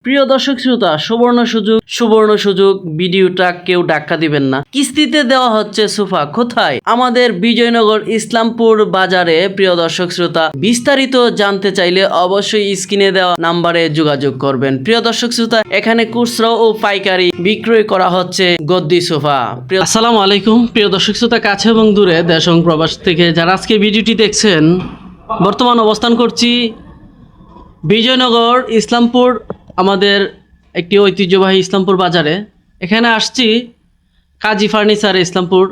প্রিয় দর্শক শ্রোতা, সুবর্ণ সুযোগ ভিডিওটা কেউ ধাক্কা দিবেন না। কিস্তিতে দেওয়া হচ্ছে সোফা। কোথায়? আমাদের বিজয়নগর ইসলামপুর বাজারে। প্রিয় দর্শক শ্রোতা, বিস্তারিত জানতে চাইলে অবশ্যই স্ক্রিনে দেওয়া নাম্বারে যোগাযোগ করবেন। প্রিয় দর্শক শ্রোতা, এখানে খুচরা ও পাইকারি বিক্রয় করা হচ্ছে গদ্দি সোফা। আসসালামু আলাইকুম প্রিয় দর্শক শ্রোতা, কাছে এবং দূরে, দেশ এবং প্রবাস থেকে যারা আজকে ভিডিওটি দেখছেন, বর্তমান অবস্থান করছি বিজয়নগর ইসলামপুর, আমাদের একটি ঐতিহ্যবাহী ইসলামপুর বাজারে। এখানে আসছি কাজী ফার্নিচার ইসলামপুর।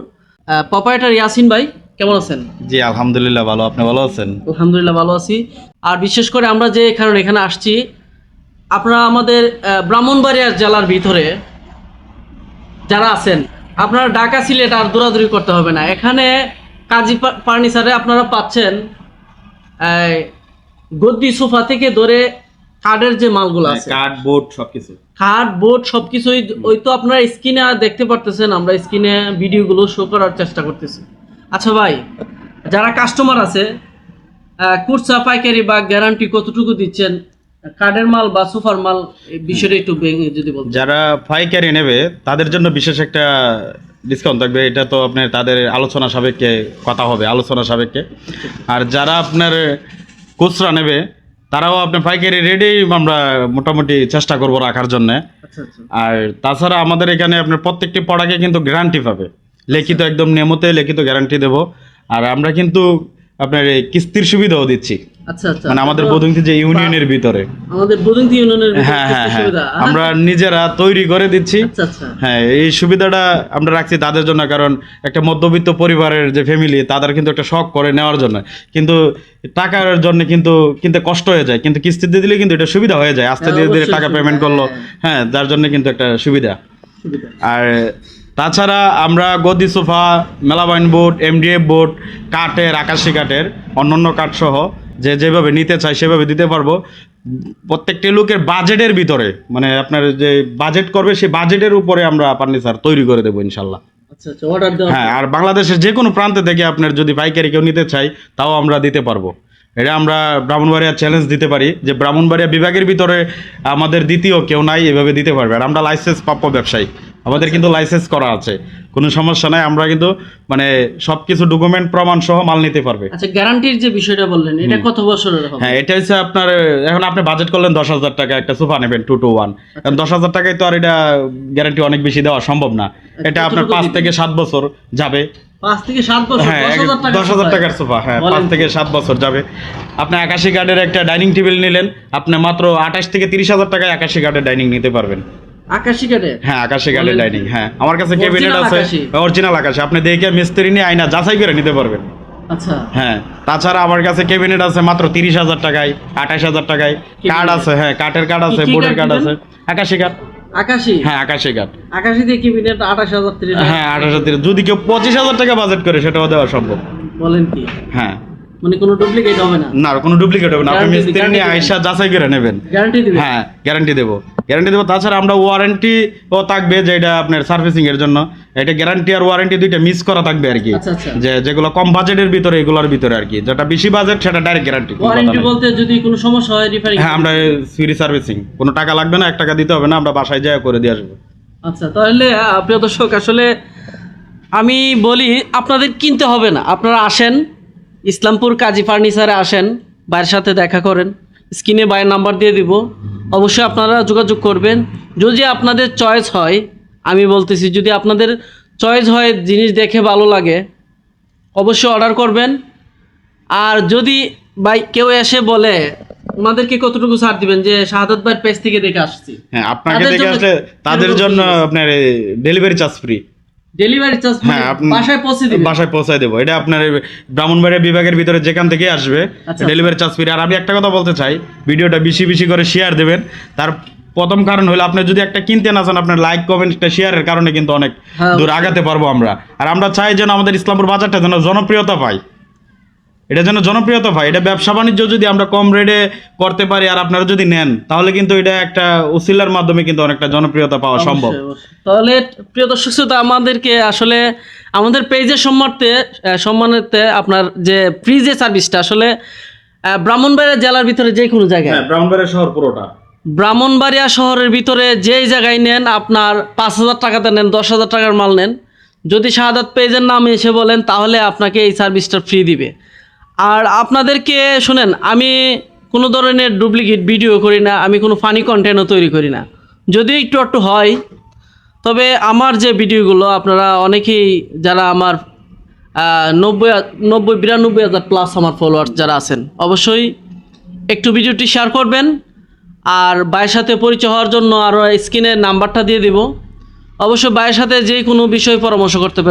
প্রোপাইটার ইয়াসিন ভাই, কেমন আছেন? জি আলহামদুলিল্লাহ ভালো। আপনি ভালো আছেন? আলহামদুলিল্লাহ ভালো আছি। আর বিশেষ করে আমরা যে এখানে আসছি, আপনারা আমাদের ব্রাহ্মণবাড়িয়া জেলার ভিতরে যারা আছেন, আপনারা ঢাকা সিলেট আর দৌড়াদৌড়ি করতে হবে না। এখানে কাজী ফার্নিচারে আপনারা পাচ্ছেন গদ্দি সোফা থেকে ধরে কাঠের যে মালগুলো আছে, কাঠ বোর্ড সবকিছুই ওই তো আপনারা স্ক্রিনে দেখতে পারতেছেন। আমরা স্ক্রিনে ভিডিওগুলো শো করার চেষ্টা করতেছি। আচ্ছা ভাই, যারা কাস্টমার আছে, খুচরা পাইকারি বা গ্যারান্টি কতটুকু দিচ্ছেন কাঠের মাল বা সোফার মাল, এই বিষয়টা একটু যদি বলতেন। যারা পাইকারি নেবে তাদের জন্য বিশেষ একটা ডিসকাউন্ট থাকবে। এটা তো আপনার তাদের আলোচনা সাপেক্ষে কথা হবে, আলোচনা সাপেক্ষে। আর যারা আপনার খুচরা নেবে তারাও আপনার পাইকারি রেডি আমরা মোটামুটি চেষ্টা করব রাখার জন্য। আর তাছাড়া আমাদের এখানে আপনার প্রত্যেকটি প্রোডাক্টে কিন্তু গ্যারান্টি পাবে, লিখিত, একদম নেমতে লিখিত গ্যারান্টি দেব। আর আমরা কিন্তু আপনার এই কিস্তির সুবিধাও দিচ্ছি। মানে আমাদের বদুংতি যে ইউনিয়নের ভিতরে, হ্যাঁ আমরা নিজেরা তৈরি করে দিচ্ছি। হ্যাঁ, এই সুবিধাটা আমরা রাখছি তাদের জন্য, কারণ একটা মধ্যবিত্ত পরিবারের যে ফ্যামিলি, তাদের কিন্তু একটা শখ করে নেওয়ার জন্য, কিন্তু টাকার জন্য কিন্তু কিনতে কষ্ট হয়ে যায়, কিন্তু কিস্তিতে দিলে কিন্তু এটা সুবিধা হয়ে যায়। আস্তে ধীরে ধীরে টাকা পেমেন্ট করলো, হ্যাঁ, যার জন্য কিন্তু একটা সুবিধা। আর তাছাড়া আমরা গদি সোফা, মেলাবাইন বোর্ড, এমডিএফ বোর্ড, কাঠের, আকাশি কাঠের, অন্যান্য কাঠ সহ যেভাবে নিতে চাই সেভাবে দিতে পারবো। প্রত্যেকটি লোকের বাজেটের ভিতরে, মানে আপনার যে বাজেট করবে সেই বাজেটের উপরে আমরা ফার্নিচার তৈরি করে দেবো ইনশাল্লাহ। হ্যাঁ, আর বাংলাদেশের যে কোনো প্রান্ত থেকে আপনার যদি পাইকারি কেউ নিতে চাই তাও আমরা দিতে পারবো। এটা আমরা ব্রাহ্মণবাড়িয়া চ্যালেঞ্জ দিতে পারি যে ব্রাহ্মণবাড়িয়া বিভাগের ভিতরে আমাদের দ্বিতীয় কেউ নাই এভাবে দিতে পারবে। আর আমরা লাইসেন্স প্রাপ্য ব্যবসায়ী, আমাদের কিন্তু লাইসেন্স করা আছে, কোনো সমস্যা নাই। আমরা কিন্তু মানে সবকিছু ডকুমেন্ট প্রমাণ সহ মাল নিতে পারবে। আচ্ছা, গ্যারান্টির যে বিষয়টা বললেন, এটা কত বছরের হবে? হ্যাঁ, এটা হচ্ছে আপনার, এখন আপনি বাজেট করলেন 10,000 টাকা, একটা সোফা নেবেন 2 to 1, কারণ 10,000 টাকায় তো আর এটা গ্যারান্টি অনেক বেশি দেওয়া সম্ভব না। এটা আপনার 5 থেকে 7 বছর যাবে। 5 থেকে 7 বছর? হ্যাঁ, 10,000 টাকার সোফা, হ্যাঁ 5 থেকে 7 বছর যাবে। আপনি আকাশি কাঠের একটা ডাইনিং টেবিল নিলেন, আপনি মাত্র 28 থেকে 30,000 টাকায় আকাশি কাঠের ডাইনিং নিতে পারবেন। আকাশি কাঠের? হ্যাঁ, আকাশি কাঠের ডাইনিং। হ্যাঁ, আমার কাছে ক্যাবিনেট আছে অরিজিনাল আকাশি, আপনি দেখে মিস্ত্রি নিয়ে আয়না যাচাই করে নিতে পারবেন। আচ্ছা, হ্যাঁ, তাছাড়া আমার কাছে ক্যাবিনেট আছে মাত্র 30,000 টাকায়, 28,000 টাকায়। কাঠ আছে, হ্যাঁ কাঠের কাঠ আছে, বোর্ডের কাঠ আছে, আকাশি কাঠ। আকাশি? হ্যাঁ, আকাশি কাঠ। আকাশি দিয়ে ক্যাবিনেট 28,000? হ্যাঁ, 28,000। যদি কেউ 25,000 টাকা বাজেট করে সেটাও দেওয়া সম্ভব। বলেন কি? হ্যাঁ, মানে কোনো ডুপ্লিকেট হবে না? না, কোনো ডুপ্লিকেট হবে না। আপনি মিস্ত্রি নিয়ে আয়সা যাচাই করে নেবেন। গ্যারান্টি দিবেন? হ্যাঁ, গ্যারান্টি দেবো। তাছাড়া আমরা ওয়ারেন্টিও থাকবে, যে এটা আপনার সার্ভিসিং এর জন্য। এটা গ্যারান্টি আর ওয়ারেন্টি দুইটা মিস করা থাকবে আর কি। যে যেগুলো কম বাজেটের ভিতরে, এগুলোর ভিতরে আর কি। যেটা বেশি বাজেট সেটা ডাইরেক্ট গ্যারান্টি। ওয়ারেন্টি বলতে যদি কোনো সমস্যা হয় রিপেয়ারিং? হ্যাঁ, আমরা ফ্রি সার্ভিসিং, কোনো টাকা লাগবে না, 1 টাকা দিতে হবে না, আমরা বাসায় যায় করে দিয়ে আসবো। আচ্ছা, তাহলে প্রিয় দর্শক, আসলে আমি বলি আপনাদের কিনতে হবে না, আপনারা আসেন ইসলামপুর কাজী ফার্নিচারে, আসেন, ভাইয়ের সাথে দেখা করেন। স্ক্রিনে ভাইয়ের নাম্বার দিয়ে দিব, অবশ্যই আপনারা যোগাযোগ করবেন। যদি আপনাদের চয়েস হয়, আমি বলতেছি যদি আপনাদের চয়েস হয়, জিনিস দেখে ভালো লাগে, অবশ্যই অর্ডার করবেন। আর যদি ভাই কেউ এসে বলে, ওনাদেরকে কতটুকু ছাড় দিবেন যে শাহাদাত ভাইয়ের পেজ থেকে দেখে আসছি? হ্যাঁ, আপনাকে দেখে আসলে তাদের জন্য আপনার delivery charge free. Delivery charge? হ্যাঁ, বাসায় পৌঁছে দিবেন? বাসায় পৌঁছায় দেবো। এটা আপনার ব্রাহ্মণবাড়িয়া বিভাগের ভিতরে যেখান থেকে আসবে ডেলিভারি চার্জ ফ্রি। আর আমি একটা কথা বলতে চাই, ভিডিওটা বেশি বেশি করে শেয়ার দেবেন। তার প্রথম কারণ হলো, আপনি যদি একটা কিনতে না চান, আপনার লাইক কমেন্টটা শেয়ারের কারণে কিন্তু অনেক দূর আগাতে পারবো আমরা। আর আমরা চাই যেন আমাদের ইসলামপুর বাজারটা যেন জনপ্রিয়তা পায়, এটা যেন জনপ্রিয়তা পায়। এটা ব্যবসা বাণিজ্য যদি আমরা কম রেটে করতে পারি আর আপনারা যদি নেন, তাহলে কিন্তু এটা একটা উসিলার মাধ্যমে কিন্তু অনেকটা জনপ্রিয়তা পাওয়া সম্ভব। তাহলে প্রিয় দর্শক শ্রোতা, আমাদেরকে আসলে আমাদের পেজের সম্মানার্থে আপনার যে ফ্রি যে সার্ভিসটা, আসলে ব্রাহ্মণবাড়িয়া জেলার ভিতরে যে কোনো জায়গায়, ব্রাহ্মণবাড়িয়া শহর পুরোটা ব্রাহ্মণবাড়িয়া শহরের ভিতরে যেই জায়গায় নেন, আপনার 5,000 টাকাতে নেন, 10,000 টাকার মাল নেন, যদি শাহাদাত পেজের নামে এসে বলেন তাহলে আপনাকে এই সার্ভিসটা ফ্রি দিবে। আর আপনাদেরকে শুনেন, আমি কোনো ধরনের ডুপ্লিকেট ভিডিও করি না, আমি কোনো ফানি কন্টেন্টও তৈরি করি না, যদি একটু হয়। তবে আমার যে ভিডিওগুলো আপনারা অনেকেই যারা আমার 92,000 প্লাস আমার ফলোয়ার্স যারা আছেন, অবশ্যই একটু ভিডিওটি শেয়ার করবেন। আর ভাইয়ের সাথে পরিচয় হওয়ার জন্য আরও স্ক্রিনের নাম্বারটা দিয়ে দিব, অবশ্যই ভাইয়ের সাথে যে কোনো বিষয়ে পরামর্শ করতে পারেন।